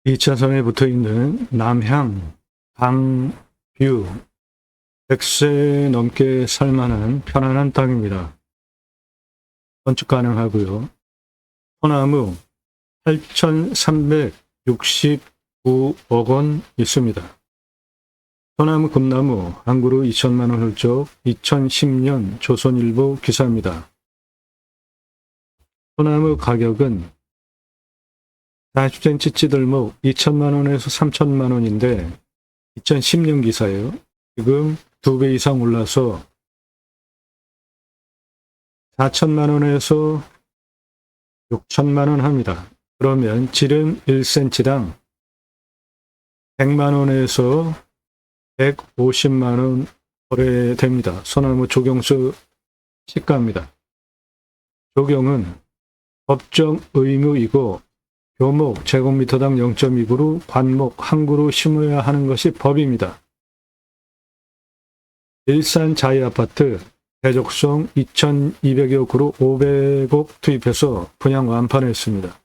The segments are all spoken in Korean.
2차선에 붙어있는 남향, 강뷰, 100세 넘게 살만한 편안한 땅입니다. 건축 가능하고요. 소나무 8,369억 원 있습니다. 소나무 금나무 한 그루 2천만 원 훌쩍 2010년 조선일보 기사입니다. 소나무 가격은 40cm 찌들목 2천만 원에서 3천만 원인데 2010년 기사예요. 지금 2배 이상 올라서 4천만 원에서 6천만 원 합니다. 그러면 지름 1cm당 100만 원에서 150만 원 거래됩니다. 소나무 조경수 시가입니다. 조경은 법정 의무이고 교목 제곱미터당 0.2그루, 관목 한 그루 심어야 하는 것이 법입니다. 일산 자이아파트 대적성 2,200여 그루 500억 투입해서 분양 완판했습니다.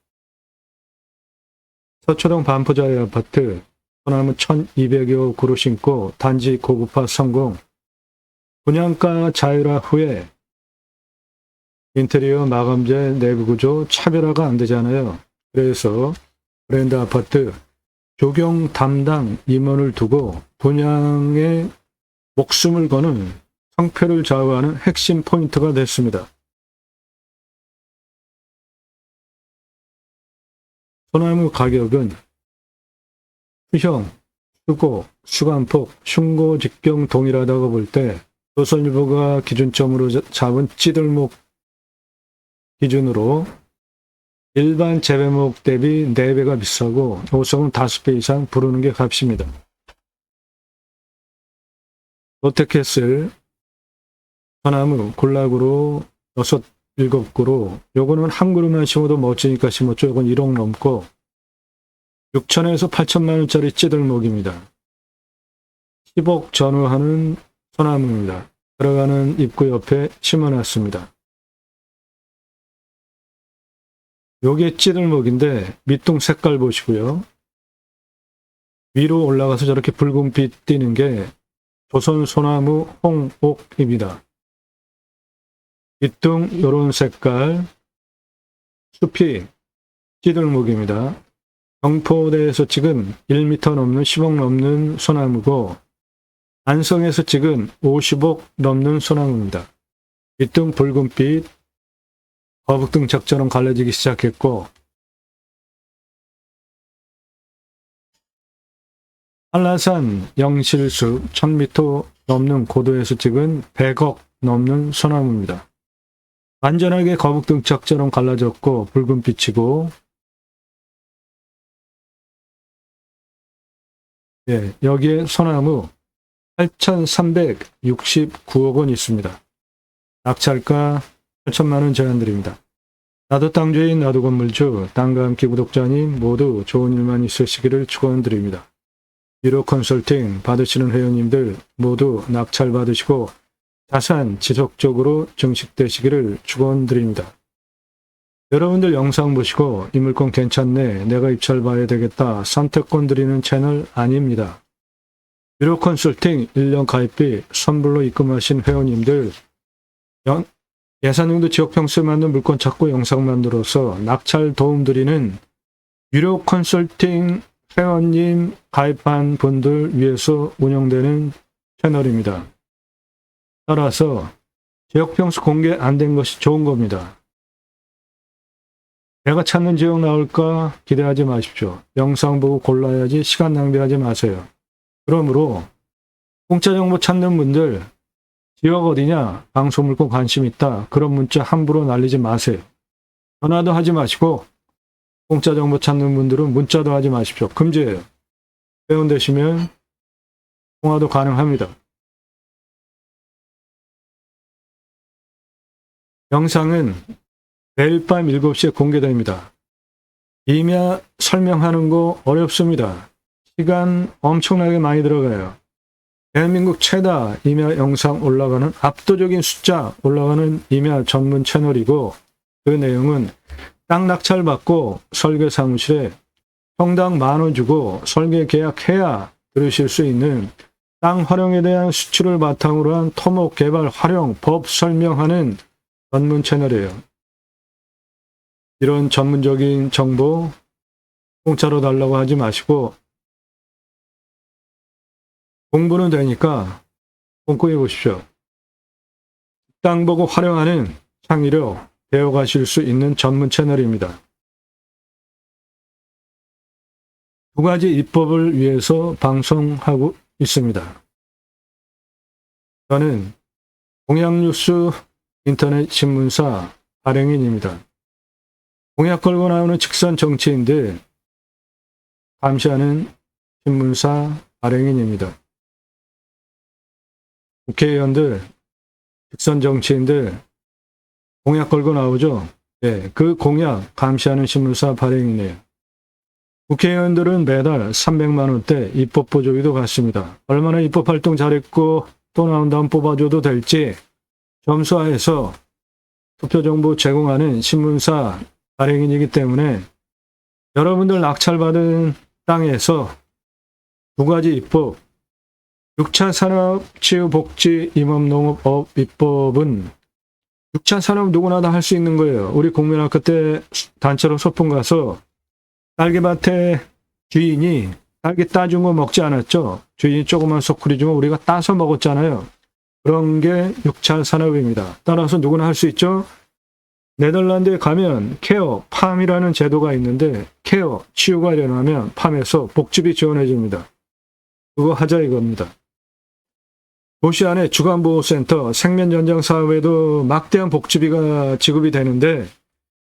서초동 반포자이아파트 소나무 1,200여 그루 심고 단지 고급화 성공. 분양가 자율화 후에 인테리어 마감재 내부 구조 차별화가 안 되잖아요. 그래서 브랜드 아파트 조경 담당 임원을 두고 분양에 목숨을 거는 성패를 좌우하는 핵심 포인트가 됐습니다. 소나무 가격은 수형, 수고, 수간폭, 흉고 직경 동일하다고 볼 때 조선일보가 기준점으로 잡은 찌들목 기준으로 일반 재배목 대비 4배가 비싸고 오성은 5배 이상 부르는 게 값입니다. 롯데캐슬 소나무 군락으로 6, 7그루 요거는 한 그루만 심어도 멋지니까 심었죠. 요건 1억 넘고 6천에서 8천만 원짜리 찌들목입니다. 10억 전후하는 소나무입니다. 들어가는 입구 옆에 심어놨습니다. 요게 찌들목인데 밑둥 색깔 보시고요. 위로 올라가서 저렇게 붉은빛 띄는 게 조선 소나무 홍옥입니다. 밑둥 요런 색깔 숲이 찌들목입니다. 경포대에서 찍은 1m 넘는 10억 넘는 소나무고 안성에서 찍은 50억 넘는 소나무입니다. 밑둥 붉은빛 거북등 적처럼 갈라지기 시작했고 한라산 영실숲 1000m 넘는 고도에서 찍은 100억 넘는 소나무입니다. 완전하게 거북등 적처럼 갈라졌고 붉은빛이고 여기에 소나무 8,369억 원 있습니다. 낙찰가 8천만 원 제한드립니다. 나도 땅주인 나도 건물주 땅과 함께 구독자님 모두 좋은 일만 있으시기를 축원드립니다. 유료 컨설팅 받으시는 회원님들 모두 낙찰 받으시고 자산 지속적으로 증식되시기를 축원드립니다. 여러분들 영상 보시고 이 물건 괜찮네 내가 입찰 봐야 되겠다 선택권 드리는 채널 아닙니다. 유료 컨설팅 1년 가입비 선불로 입금하신 회원님들 예산용도 지역평수에 맞는 물건 찾고 영상 만들어서 낙찰 도움 드리는 유료 컨설팅 회원님 가입한 분들 위해서 운영되는 채널입니다. 따라서 지역평수 공개 안 된 것이 좋은 겁니다. 내가 찾는 지역 나올까 기대하지 마십시오. 영상 보고 골라야지 시간 낭비하지 마세요. 그러므로 공짜 정보 찾는 분들 지역 어디냐? 방송물건 관심 있다. 그런 문자 함부로 날리지 마세요. 전화도 하지 마시고 공짜 정보 찾는 분들은 문자도 하지 마십시오. 금지예요. 회원 되시면 통화도 가능합니다. 영상은 매일 밤 7시에 공개됩니다. 임야 설명하는 거 어렵습니다. 시간 엄청나게 많이 들어가요. 대한민국 최다 임야 영상 올라가는 압도적인 숫자 올라가는 임야 전문 채널이고 그 내용은 땅 낙찰 받고 설계 사무실에 평당 10,000원 주고 설계 계약해야 들으실 수 있는 땅 활용에 대한 수출을 바탕으로 한 토목 개발 활용 법 설명하는 전문 채널이에요. 이런 전문적인 정보 공짜로 달라고 하지 마시고 공부는 되니까 꼼꼼히 보십시오. 땅 보고 활용하는 창의력 배워가실 수 있는 전문 채널입니다. 2가지 입법을 위해서 방송하고 있습니다. 저는 공약뉴스 인터넷 신문사 발행인입니다. 공약 걸고 나오는 직선 정치인들 감시하는 신문사 발행인입니다. 국회의원들, 직선 정치인들 공약 걸고 나오죠? 네, 그 공약 감시하는 신문사 발행이네요. 국회의원들은 매달 300만 원대 입법 보조비도 받습니다. 얼마나 입법 활동 잘했고 또 나온 다음 뽑아줘도 될지 점수화해서 투표 정보 제공하는 신문사 발행인이기 때문에 여러분들 낙찰받은 땅에서 2가지 입법, 6차 산업 치유 복지 임업 농업업 입법은 6차 산업 누구나 다 할 수 있는 거예요. 우리 국민학교 때 단체로 소풍 가서 딸기밭에 주인이 딸기 따준 거 먹지 않았죠? 주인이 조그만 소쿠리 주면 우리가 따서 먹었잖아요. 그런 게 6차 산업입니다. 따라서 누구나 할 수 있죠? 네덜란드에 가면 케어, 팜이라는 제도가 있는데 케어, 치유가 일어나면 팜에서 복지비 지원해 줍니다. 그거 하자 이겁니다. 도시 안에 주간보호센터, 생면전장 사업에도 막대한 복지비가 지급이 되는데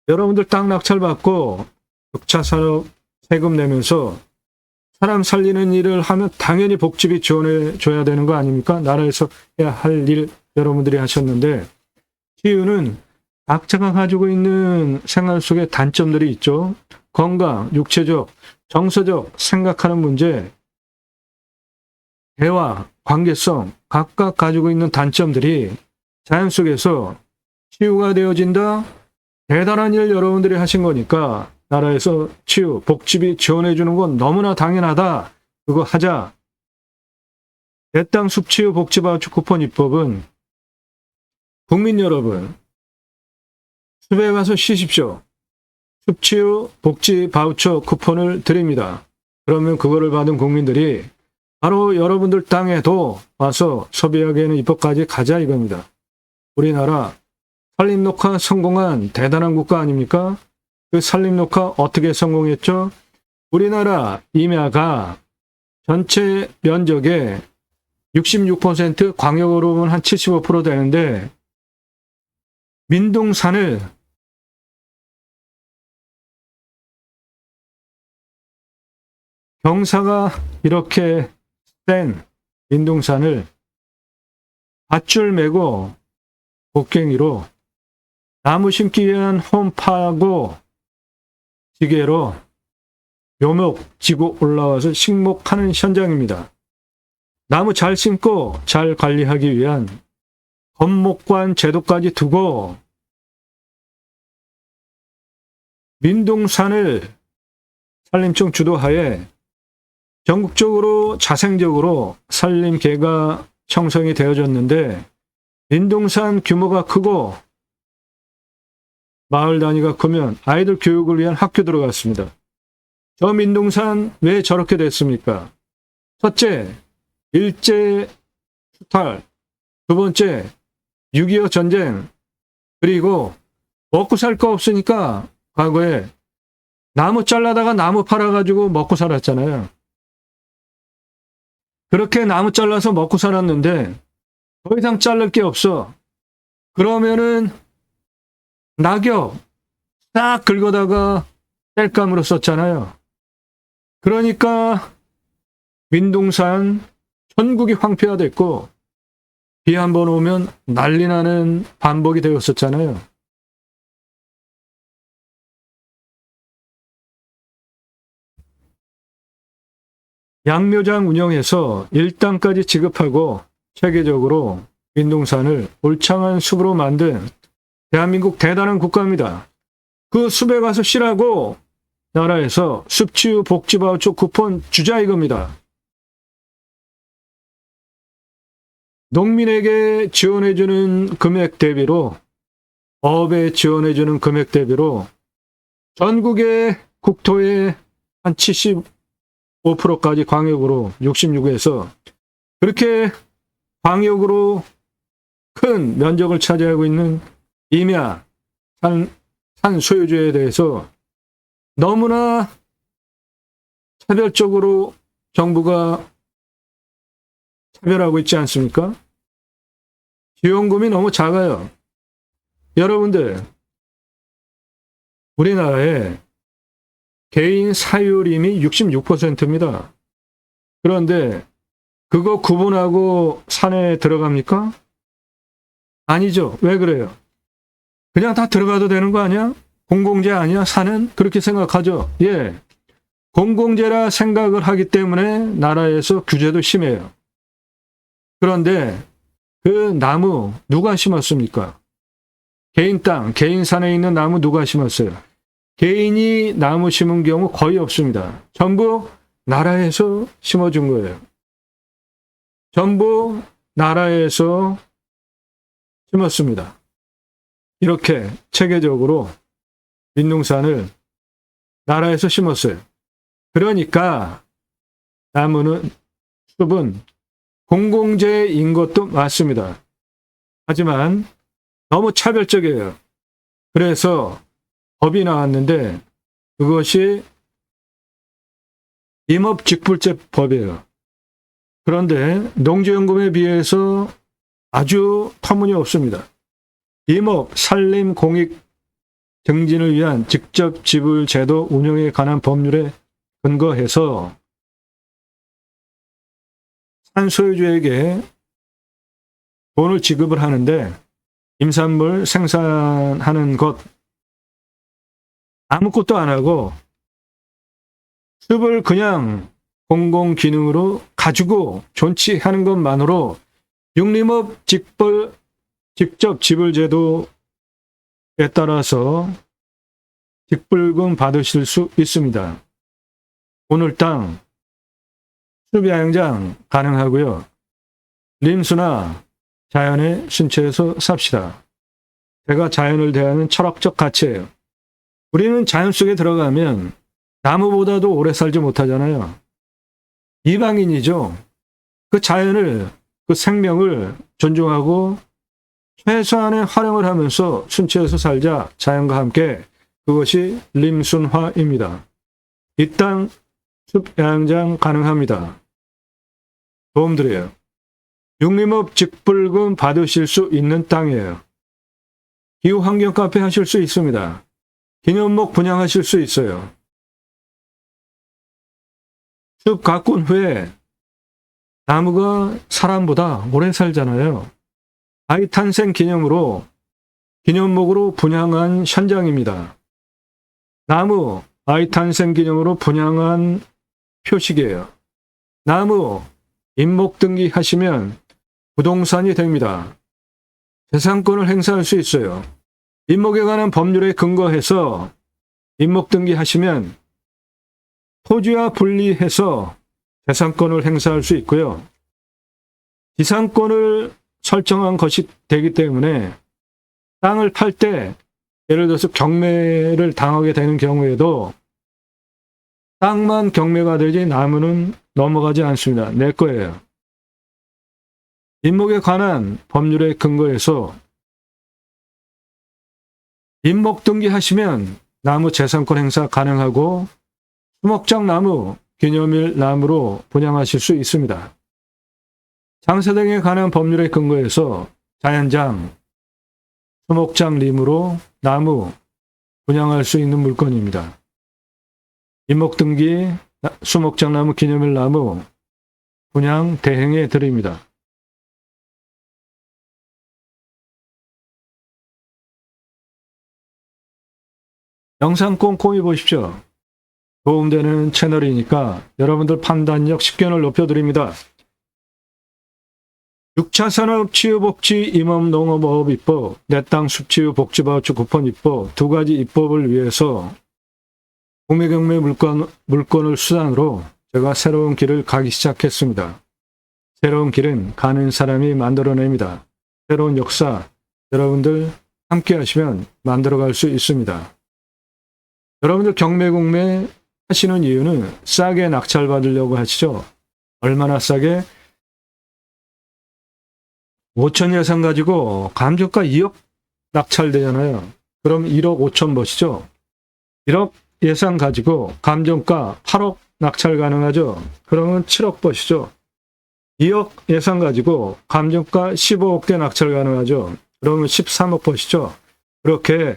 여러분들 땅 낙찰받고 6차 산업 세금 내면서 사람 살리는 일을 하면 당연히 복지비 지원해 줘야 되는 거 아닙니까? 나라에서 해야 할 일 여러분들이 하셨는데 치유는 각자가 가지고 있는 생활 속에 단점들이 있죠. 건강, 육체적, 정서적 생각하는 문제, 대화, 관계성 각각 가지고 있는 단점들이 자연 속에서 치유가 되어진다. 대단한 일 여러분들이 하신 거니까 나라에서 치유, 복지비 지원해 주는 건 너무나 당연하다. 그거 하자. 내 땅 숲치유 복지바우처 쿠폰 입법은 국민 여러분 숲에 가서 쉬십시오. 숲치유 복지바우처 쿠폰을 드립니다. 그러면 그거를 받은 국민들이 바로 여러분들 땅에도 와서 소비하기에는 입법까지 가자 이겁니다. 우리나라 산림녹화 성공한 대단한 국가 아닙니까? 그 산림녹화 어떻게 성공했죠? 우리나라 임야가 전체 면적의 66% 광역으로 보면 한 75% 되는데 민둥산을 경사가 이렇게 센 민둥산을 밧줄 메고 곡괭이로 나무 심기 위한 홈 파고 지게로 묘목 지고 올라와서 식목하는 현장입니다. 나무 잘 심고 잘 관리하기 위한 건목관 제도까지 두고 민둥산을 산림청 주도하에 전국적으로 자생적으로 산림계가 형성이 되어졌는데 민둥산 규모가 크고 마을 단위가 크면 아이들 교육을 위한 학교 들어갔습니다. 저 민둥산 왜 저렇게 됐습니까? 첫째, 일제 수탈, 두 번째, 6.25 전쟁, 그리고 먹고 살 거 없으니까 과거에 나무 잘라다가 나무 팔아가지고 먹고 살았잖아요. 그렇게 나무 잘라서 먹고 살았는데 더 이상 자를 게 없어. 그러면은 낙엽 싹 긁어다가 땔감으로 썼잖아요. 그러니까 민둥산 전국이 황폐화됐고 비 한 번 오면 난리 나는 반복이 되었었잖아요. 양묘장 운영해서 일당까지 지급하고 체계적으로 민둥산을 울창한 숲으로 만든 대한민국 대단한 국가입니다. 그 숲에 가서 쉬라고 나라에서 습치유 복지바우처 쿠폰 주자 이겁니다. 농민에게 지원해주는 금액 대비로, 어업에 지원해주는 금액 대비로 전국의 국토의 한 75%까지 광역으로 66에서 그렇게 광역으로 큰 면적을 차지하고 있는 임야, 산 소유주에 대해서 너무나 차별적으로 정부가 차별하고 있지 않습니까? 지원금이 너무 작아요. 여러분들, 우리나라에 개인 사유림이 66%입니다. 그런데 그거 구분하고 산에 들어갑니까? 아니죠. 왜 그래요? 그냥 다 들어가도 되는 거 아니야? 공공재 아니야? 산은? 그렇게 생각하죠. 예. 공공재라 생각을 하기 때문에 나라에서 규제도 심해요. 그런데 그 나무 누가 심었습니까? 개인 땅, 개인 산에 있는 나무 누가 심었어요? 개인이 나무 심은 경우 거의 없습니다. 전부 나라에서 심어준 거예요. 전부 나라에서 심었습니다. 이렇게 체계적으로 민농산을 나라에서 심었어요. 그러니까 나무는, 숲은 공공재인 것도 맞습니다. 하지만 너무 차별적이에요. 그래서 법이 나왔는데 그것이 임업직불제법이에요. 그런데 농지연금에 비해서 아주 터무니없습니다. 임업, 산림, 공익 증진을 위한 직접 지불 제도 운영에 관한 법률에 근거해서 산 소유주에게 돈을 지급을 하는데 임산물 생산하는 것 아무것도 안 하고 숲을 그냥 공공기능으로 가지고 존치하는 것만으로 육림업 직접 지불 제도에 따라서 직불금 받으실 수 있습니다. 오늘 땅 숲야영장 가능하고요. 림수나 자연에 순체해서 삽시다. 제가 자연을 대하는 철학적 가치예요. 우리는 자연 속에 들어가면 나무보다도 오래 살지 못하잖아요. 이방인이죠. 그 자연을, 그 생명을 존중하고 최소한의 활용을 하면서 순체해서 살자. 자연과 함께. 그것이 림순화입니다. 이 땅 숲야영장 가능합니다. 도움드려요. 육림업 직불금 받으실 수 있는 땅이에요. 기후환경 카페 하실 수 있습니다. 기념목 분양하실 수 있어요. 숲 가꾼 후에 나무가 사람보다 오래 살잖아요. 아이 탄생 기념으로 기념목으로 분양한 현장입니다. 나무 아이 탄생 기념으로 분양한 표식이에요. 나무 임목 등기 하시면 부동산이 됩니다. 재산권을 행사할 수 있어요. 임목에 관한 법률에 근거해서 임목 등기 하시면 토지와 분리해서 재산권을 행사할 수 있고요. 지상권을 설정한 것이 되기 때문에 땅을 팔 때 예를 들어서 경매를 당하게 되는 경우에도 땅만 경매가 되지 나무는 넘어가지 않습니다. 내 거예요. 임목에 관한 법률에 근거해서 임목 등기하시면 나무 재산권 행사 가능하고 수목장 나무, 기념일 나무로 분양하실 수 있습니다. 장사 등에 관한 법률에 근거해서 자연장, 수목장 림으로 나무 분양할 수 있는 물건입니다. 임목 등기, 수목장 나무, 기념일 나무 분양 대행해 드립니다. 영상 꼼꼼히 보십시오. 도움되는 채널이니까 여러분들 판단력, 식견을 높여드립니다. 6차 산업 치유복지 임업농업어업입법, 내 땅 숲치유 복지바우처 쿠폰 입법 두 가지 입법을 위해서 공매경매 물건을 수단으로 제가 새로운 길을 가기 시작했습니다. 새로운 길은 가는 사람이 만들어냅니다. 새로운 역사, 여러분들 함께 하시면 만들어갈 수 있습니다. 여러분들 경매 공매 하시는 이유는 싸게 낙찰받으려고 하시죠? 얼마나 싸게? 5천 예산 가지고 감정가 2억 낙찰되잖아요. 그럼 1억 5천 버시죠? 1억 예산 가지고 감정가 8억 낙찰 가능하죠? 그러면 7억 버시죠? 2억 예산 가지고 감정가 15억대 낙찰 가능하죠? 그러면 13억 버시죠? 그렇게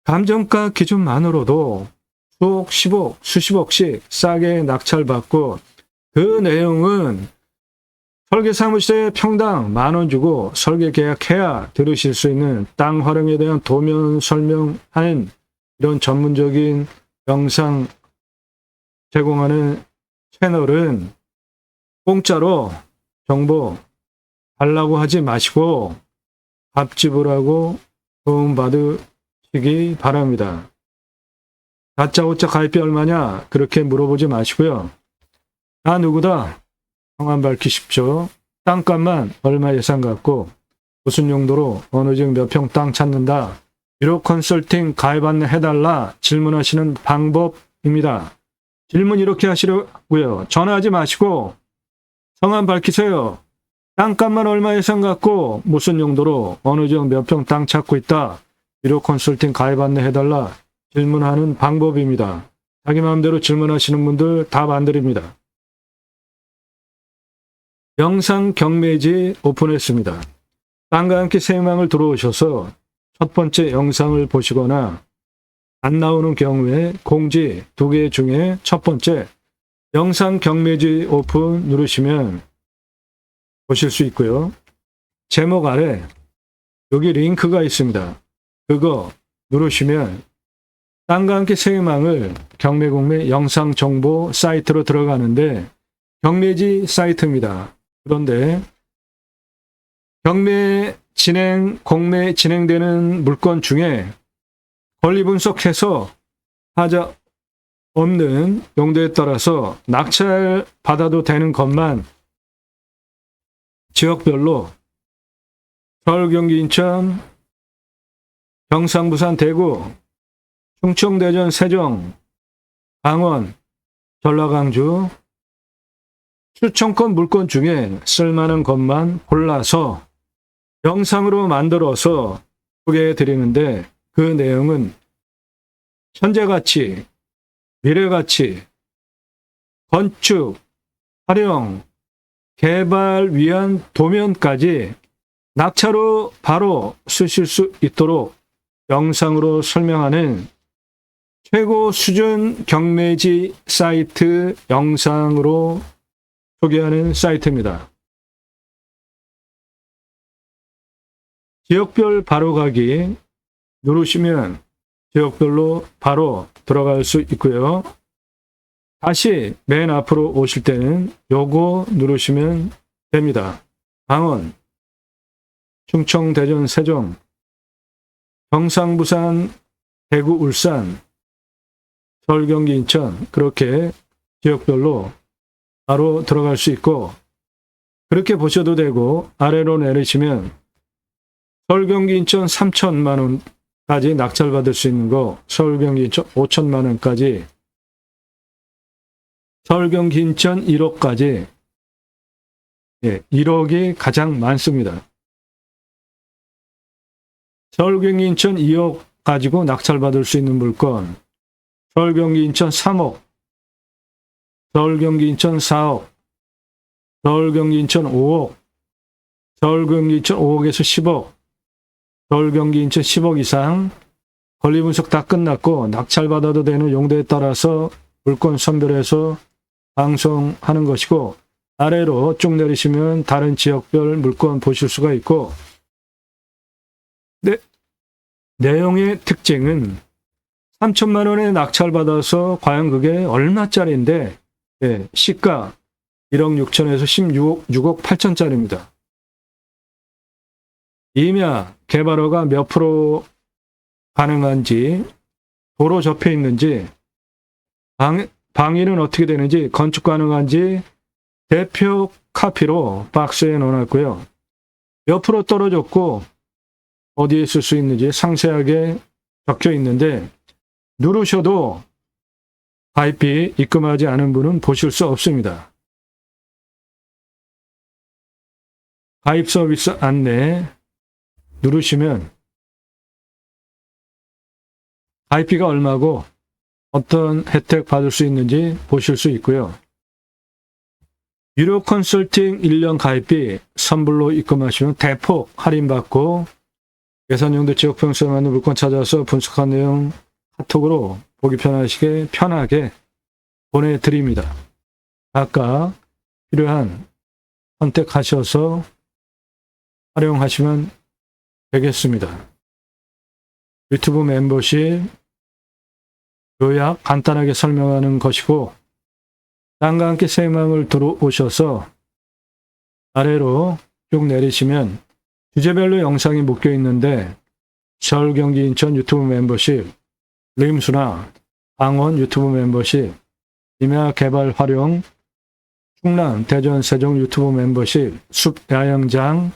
감정가 기준만으로도 수억, 10억, 수십억씩 싸게 낙찰받고 그 내용은 설계사무실에 평당 10,000원 주고 설계 계약해야 들으실 수 있는 땅 활용에 대한 도면 설명하는 이런 전문적인 영상 제공하는 채널은 공짜로 정보 달라고 하지 마시고 밥 지불하고 도움받으시기 바랍니다. 다짜고짜 가입비 얼마냐 그렇게 물어보지 마시고요. 나 누구다 성함 밝히십시오. 땅값만 얼마 예산 갖고 무슨 용도로 어느 지역 몇 평 땅 찾는다. 1호 컨설팅 가입 안내 해달라 질문하시는 방법입니다. 질문 이렇게 하시려고요. 전화하지 마시고 성함 밝히세요. 땅값만 얼마 예산 갖고 무슨 용도로 어느 지역 몇 평 땅 찾고 있다. 1호 컨설팅 가입 안내 해달라 질문하는 방법입니다. 자기 마음대로 질문하시는 분들 답 안 드립니다. 영상 경매지 오픈했습니다. 땅과 함께 새망을 들어오셔서 첫 번째 영상을 보시거나 안 나오는 경우에 공지 2개 중에 첫 번째 영상 경매지 오픈 누르시면 보실 수 있고요. 제목 아래 여기 링크가 있습니다. 그거 누르시면 땅과 함께 새망을 경매공매 영상 정보 사이트로 들어가는데 경매지 사이트입니다. 그런데 경매 공매 진행되는 물건 중에 권리 분석해서 하자 없는 용도에 따라서 낙찰 받아도 되는 것만 지역별로 서울, 경기, 인천, 경상, 부산, 대구, 충청, 대전, 세종, 강원, 전라강주 추천권 물건 중에 쓸만한 것만 골라서 영상으로 만들어서 소개해 드리는데 그 내용은 현재 가치, 미래 가치, 건축, 활용, 개발 위한 도면까지 낙찰로 바로 쓰실 수 있도록 영상으로 설명하는 최고 수준 경매지 사이트 영상으로 소개하는 사이트입니다. 지역별 바로가기 누르시면 지역별로 바로 들어갈 수 있고요. 다시 맨 앞으로 오실 때는 요거 누르시면 됩니다. 강원, 충청, 대전, 세종, 경상, 부산, 대구, 울산, 서울, 경기, 인천 그렇게 지역별로 바로 들어갈 수 있고 그렇게 보셔도 되고 아래로 내리시면 서울, 경기, 인천 3천만 원까지 낙찰받을 수 있는 거 서울, 경기, 인천 5천만 원까지 서울, 경기, 인천 1억까지 1억이 가장 많습니다. 서울, 경기, 인천 2억 가지고 낙찰받을 수 있는 물건 서울, 경기, 인천 3억 서울, 경기, 인천 4억 서울, 경기, 인천 5억 서울, 경기, 인천 5억에서 10억 서울, 경기, 인천 10억 이상 권리 분석 다 끝났고 낙찰받아도 되는 용도에 따라서 물건 선별해서 방송하는 것이고 아래로 쭉 내리시면 다른 지역별 물건 보실 수가 있고 내용의 특징은 3천만 원에 낙찰받아서 과연 그게 얼마짜리인데 시가 1억 6천에서 16억 8천짜리입니다. 임야 개발허가 몇 프로 가능한지 도로 접해 있는지 방위는 어떻게 되는지, 건축 가능한지 대표 카피로 박스에 넣어놨고요. 옆으로 떨어졌고 어디에 쓸 수 있는지 상세하게 적혀 있는데 누르셔도 가입비 입금하지 않은 분은 보실 수 없습니다. 가입 서비스 안내 누르시면 가입비가 얼마고 어떤 혜택 받을 수 있는지 보실 수 있고요. 유료 컨설팅 1년 가입비 선불로 입금하시면 대폭 할인받고 예산용도 지역 평수에 맞는 물건 찾아서 분석한 내용 카톡으로 보기 편하시게 편하게 보내드립니다. 각각 필요한 선택하셔서 활용하시면 되겠습니다. 유튜브 멤버십 요약 간단하게 설명하는 것이고 땅과 함께 새망을 들어오셔서 아래로 쭉 내리시면 주제별로 영상이 묶여 있는데 서울, 경기, 인천 유튜브 멤버십, 림수나 강원 유튜브 멤버십, 임야 개발 활용, 충남, 대전, 세종 유튜브 멤버십, 숲 야영장,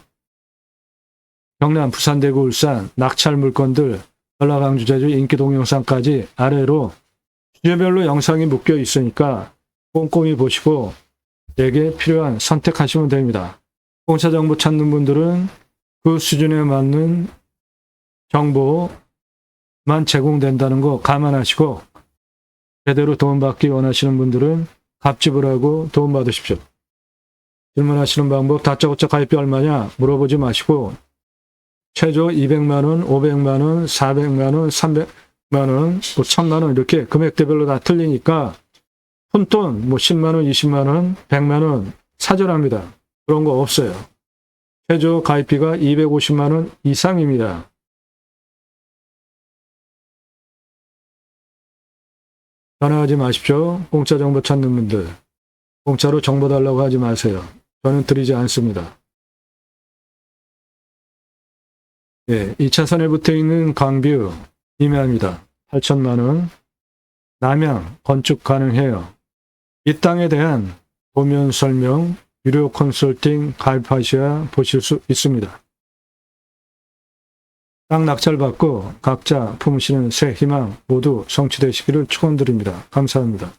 경남, 부산, 대구, 울산, 낙찰 물건들, 전라, 광주, 제주 인기 동영상까지 아래로 주제별로 영상이 묶여 있으니까 꼼꼼히 보시고 내게 필요한 선택하시면 됩니다. 공사 정보 찾는 분들은 그 수준에 맞는 정보만 제공된다는 거 감안하시고 제대로 도움받기 원하시는 분들은 갑집을 하고 도움받으십시오. 질문하시는 방법 다짜고짜 가입비 얼마냐 물어보지 마시고 최저 200만원, 500만원, 400만원, 300만원, 1000만원 이렇게 금액대별로 다 틀리니까 푼돈 10만원, 20만원, 100만원 사절합니다. 그런 거 없어요. 최저 가입비가 250만원 이상입니다. 전화하지 마십시오. 공짜 정보 찾는 분들. 공짜로 정보 달라고 하지 마세요. 저는 드리지 않습니다. 예, 2차선에 붙어있는 강뷰 임야입니다. 8천만원. 남양 건축 가능해요. 이 땅에 대한 도면 설명, 유료 컨설팅 가입하셔야 보실 수 있습니다. 땅 낙찰받고 각자 품으시는 새 희망 모두 성취되시기를 축원드립니다. 감사합니다.